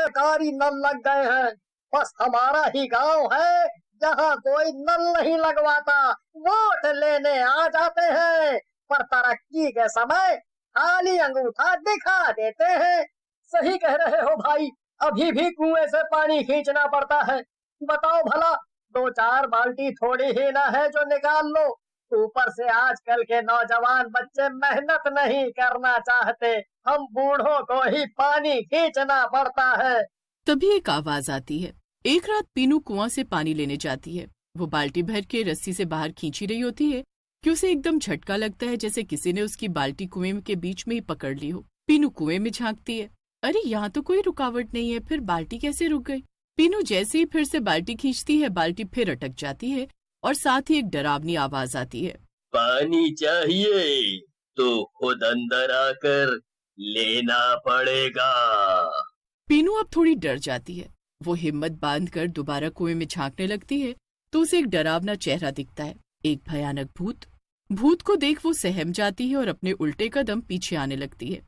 सरकारी नल लग गए हैं। बस हमारा ही गांव है जहां कोई नल नहीं लगवाता, वोट लेने आ जाते हैं पर तरक्की के समय खाली अंगूठा दिखा देते हैं। सही कह रहे हो भाई, अभी भी कुएं से पानी खींचना पड़ता है। बताओ भला, 2-4 बाल्टी थोड़ी ही ना है जो निकाल लो। ऊपर से आजकल के नौजवान बच्चे मेहनत नहीं करना चाहते, हम बूढ़ों को ही पानी खींचना पड़ता है। तभी एक आवाज आती है। एक रात पीनू कुआं से पानी लेने जाती है। वो बाल्टी भर के रस्सी से बाहर खींची रही होती है कि उसे एकदम झटका लगता है, जैसे किसी ने उसकी बाल्टी कुएं के बीच में ही पकड़ ली हो। पीनू कुएं में झांकती है। अरे यहाँ तो कोई रुकावट नहीं है, फिर बाल्टी कैसे रुक गई? पीनू जैसे ही फिर से बाल्टी खींचती है, बाल्टी फिर अटक जाती है और साथ ही एक डरावनी आवाज आती है, पानी चाहिए तो खुद अंदर आकर लेना पड़ेगा। पीनू अब थोड़ी डर जाती है। वो हिम्मत बांधकर दोबारा कुएं में झांकने लगती है तो उसे एक डरावना चेहरा दिखता है, एक भयानक भूत। भूत को देख वो सहम जाती है और अपने उल्टे कदम पीछे आने लगती है।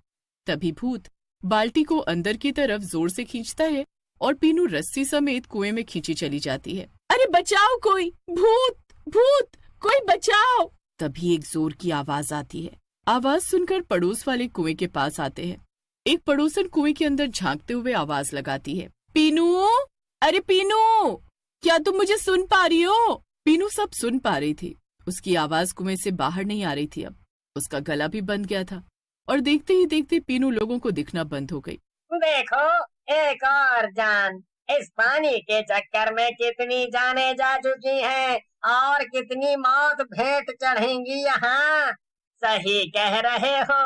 तभी भूत बाल्टी को अंदर की तरफ जोर से खींचता है और पीनू रस्सी समेत कुएं में खींची चली जाती है। अरे बचाओ कोई, भूत भूत, कोई बचाओ! तभी एक जोर की आवाज आती है। आवाज सुनकर पड़ोस वाले कुएं के पास आते हैं। एक पड़ोसन कुएं के अंदर झांकते हुए आवाज लगाती है, पीनू, अरे पीनू, क्या तुम मुझे सुन पा रही हो? पीनू सब सुन पा रही थी। उसकी आवाज कुएं से बाहर नहीं आ रही थी। अब उसका गला भी बंद गया था और देखते ही देखते पीनू लोगों को दिखना बंद हो गई। देखो, एक और जान। इस पानी के चक्कर में कितनी जानें जा चुकी हैं और कितनी मौत भेंट चढ़ेंगी यहाँ। सही कह रहे हो,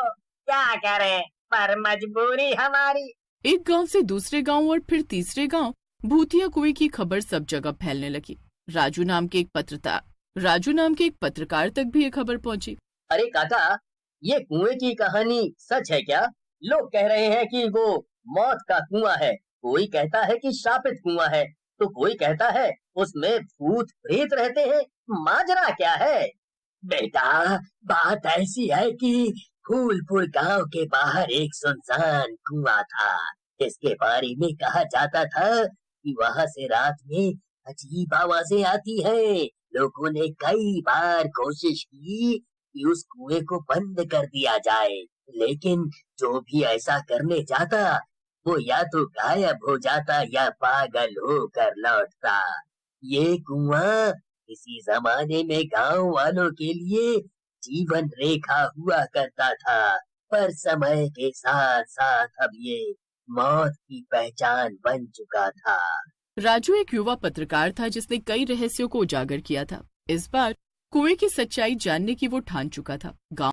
क्या करें, पर मजबूरी हमारी। एक गांव से दूसरे गांव और फिर तीसरे गांव भूतिया कुएं की खबर सब जगह फैलने लगी। राजू नाम के एक पत्रकार तक भी ये खबर पहुंची। अरे काका, ये कुएं की कहानी सच है क्या? लोग कह रहे हैं कि वो मौत का कुआं है, कोई कहता है कि शापित कुआं है, तो कोई कहता है उसमें भूत प्रेत रहते हैं। माजरा क्या है? बेटा, बात ऐसी है कि फूलपुर गांव के बाहर एक सुनसान कुआं था। इसके बारे में कहा जाता था कि वहां से रात में अजीब आवाजें आती है। लोगों ने कई बार कोशिश की कि उस कुएं को बंद कर दिया जाए, लेकिन जो भी ऐसा करने जाता वो या तो गायब हो जाता या पागल होकर लौटता। ये कुआं किसी जमाने में गांव वालों के लिए जीवन रेखा हुआ करता था, पर समय के साथ साथ अब ये मौत की पहचान बन चुका था। राजू एक युवा पत्रकार था जिसने कई रहस्यों को उजागर किया था। इस बार कुएं की सच्चाई जानने की वो ठान चुका था। गांव